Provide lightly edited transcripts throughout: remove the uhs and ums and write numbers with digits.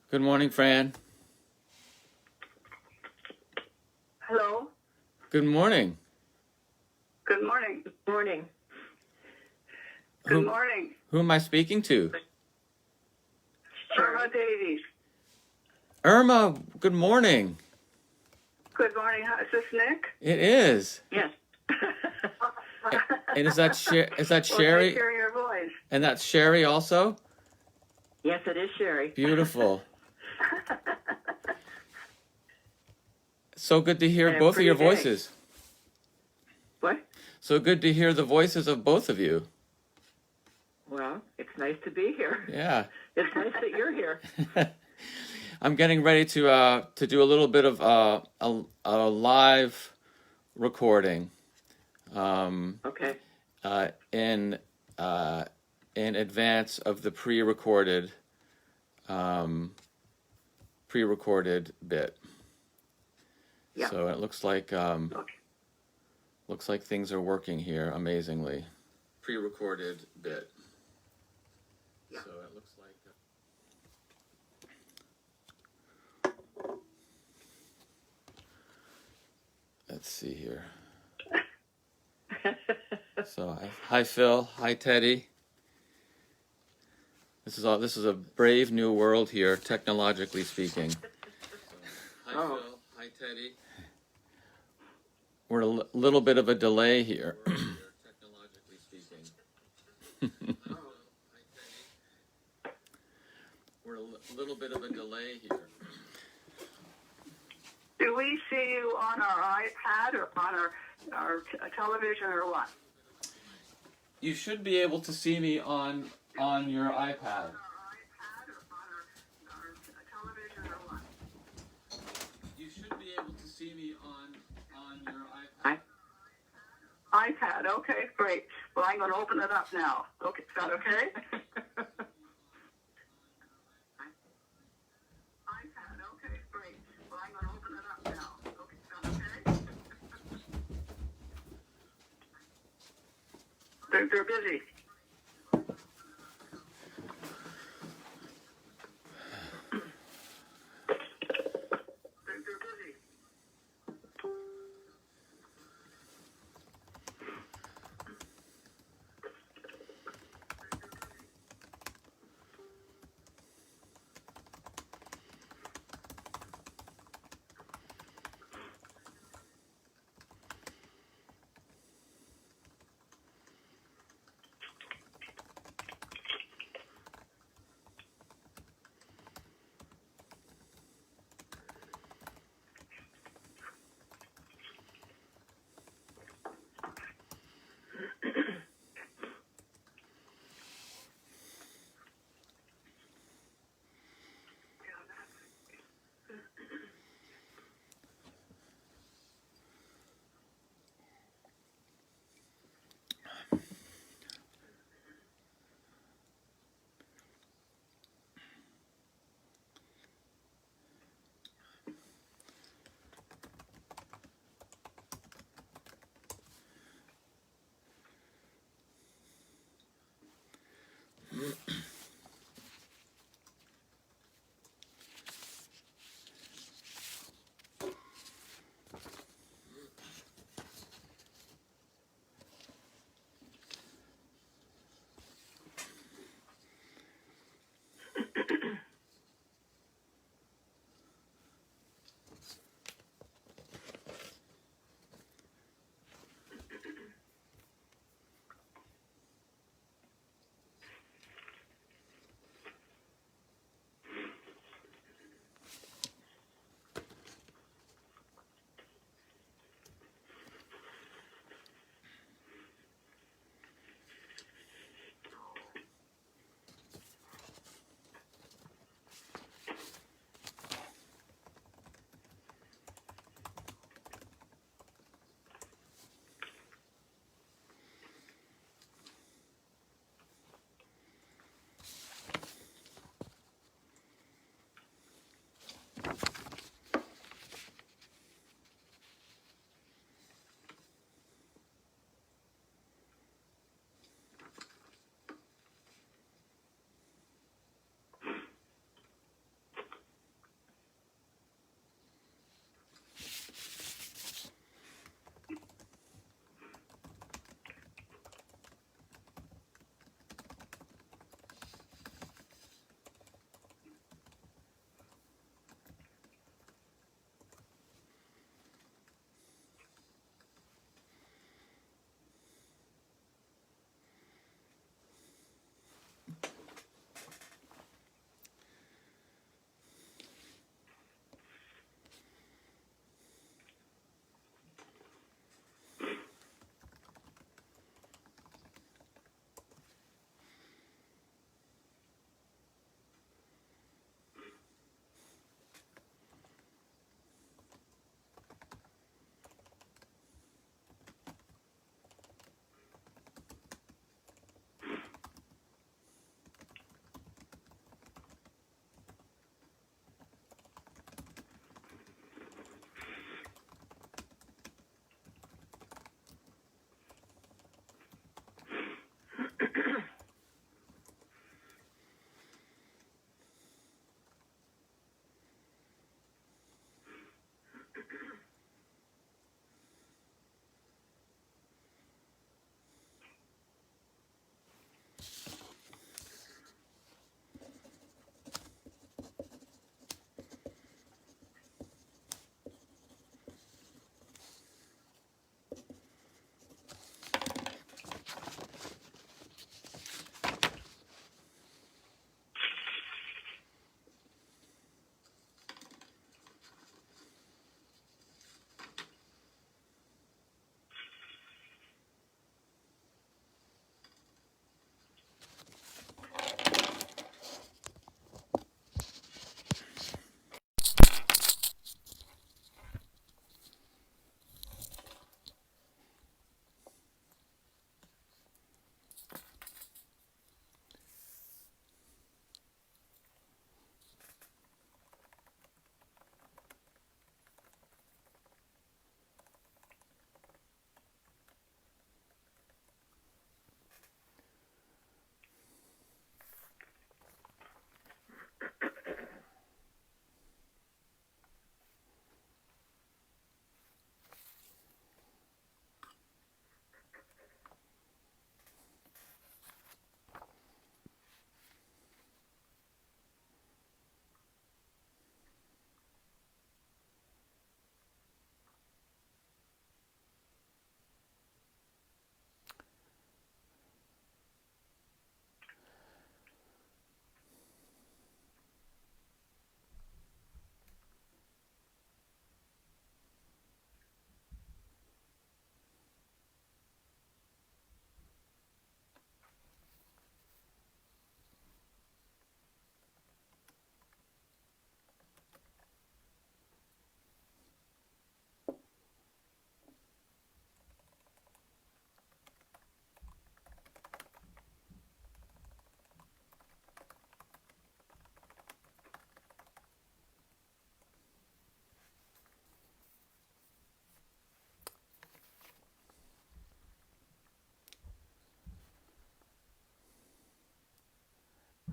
Good morning, Fran. Hello. Good morning. Good morning. Good morning. Good morning. Who am I speaking to? Irma Davies. Irma, good morning. Good morning. Is this Nick? It is. Yes. And is that Sherry? Well, I hear your voice. And that's Sherry also? Yes, it is Sherry. Beautiful. So good to hear both of your voices. What? So good to hear the voices of both of you. Well, it's nice to be here. Yeah. It's nice that you're here. I'm getting ready to do a little bit of a live recording. Okay. In advance of the pre-recorded bit. Yeah. So it looks like things are working here amazingly. Pre-recorded bit. Yeah. So it looks like let's see here. So hi Phil, hi Teddy. This is a brave new world here, technologically speaking. So, hi Phil, hi Teddy. We're a little bit of a delay here. Technologically speaking. We're a little bit of a delay here. Do we see you on our iPad or on our television or what? You should be able to see me on your iPad. You should be able to see me on your iPad. iPad, okay, great. Well, I'm going to open it up now. Okay, is that okay? iPad, okay, great. Well, I'm going to open it up now. Okay, is that okay? They're busy.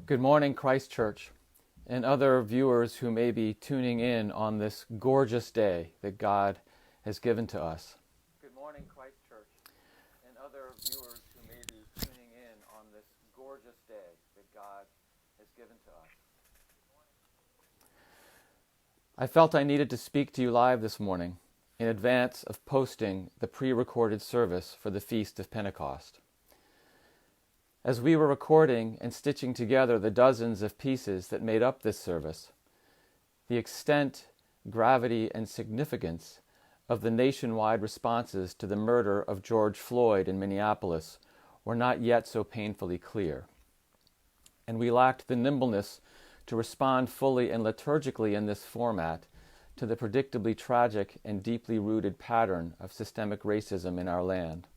Good morning, Christ Church, and other viewers who may be tuning in on this gorgeous day that God has given to us. Good morning, Christ Church, and other viewers who may be tuning in on this gorgeous day that God has given to us. I felt I needed to speak to you live this morning in advance of posting the pre-recorded service for the Feast of Pentecost. As we were recording and stitching together the dozens of pieces that made up this service, the extent, gravity, and significance of the nationwide responses to the murder of George Floyd in Minneapolis were not yet so painfully clear. And we lacked the nimbleness to respond fully and liturgically in this format to the predictably tragic and deeply rooted pattern of systemic racism in our land.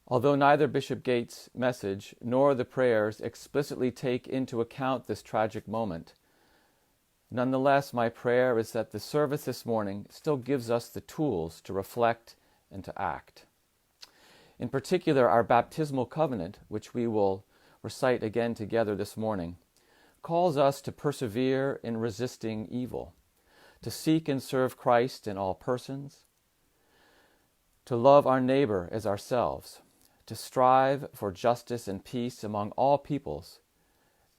Although neither Bishop Gates' message nor the prayers explicitly take into account this tragic moment, nonetheless, my prayer is that the service this morning still gives us the tools to reflect and to act. In particular, our baptismal covenant, which we will recite again together this morning, calls us to persevere in resisting evil, to seek and serve Christ in all persons, to love our neighbor as ourselves, to strive for justice and peace among all peoples,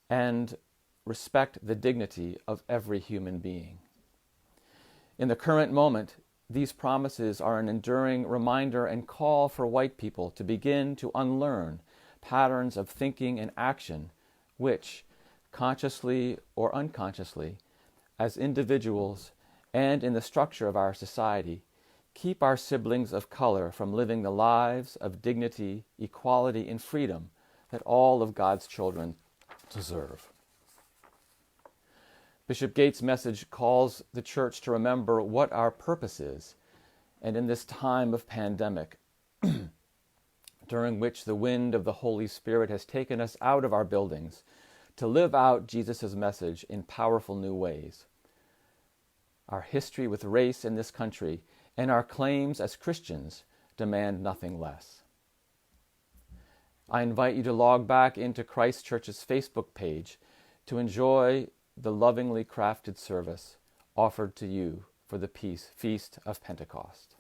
and respect the dignity of every human being. In the current moment, these promises are an enduring reminder and call for white people to begin to unlearn patterns of thinking and action which, consciously or unconsciously, as individuals and in the structure of our society, keep our siblings of color from living the lives of dignity, equality, and freedom that all of God's children deserve. Bishop Gates' message calls the Church to remember what our purpose is, and in this time of pandemic, during which the wind of the Holy Spirit has taken us out of our buildings to live out Jesus' message in powerful new ways. Our history with race in this country and our claims as Christians demand nothing less. I invite you to log back into Christ Church's Facebook page to enjoy the lovingly crafted service offered to you for the Feast of Pentecost.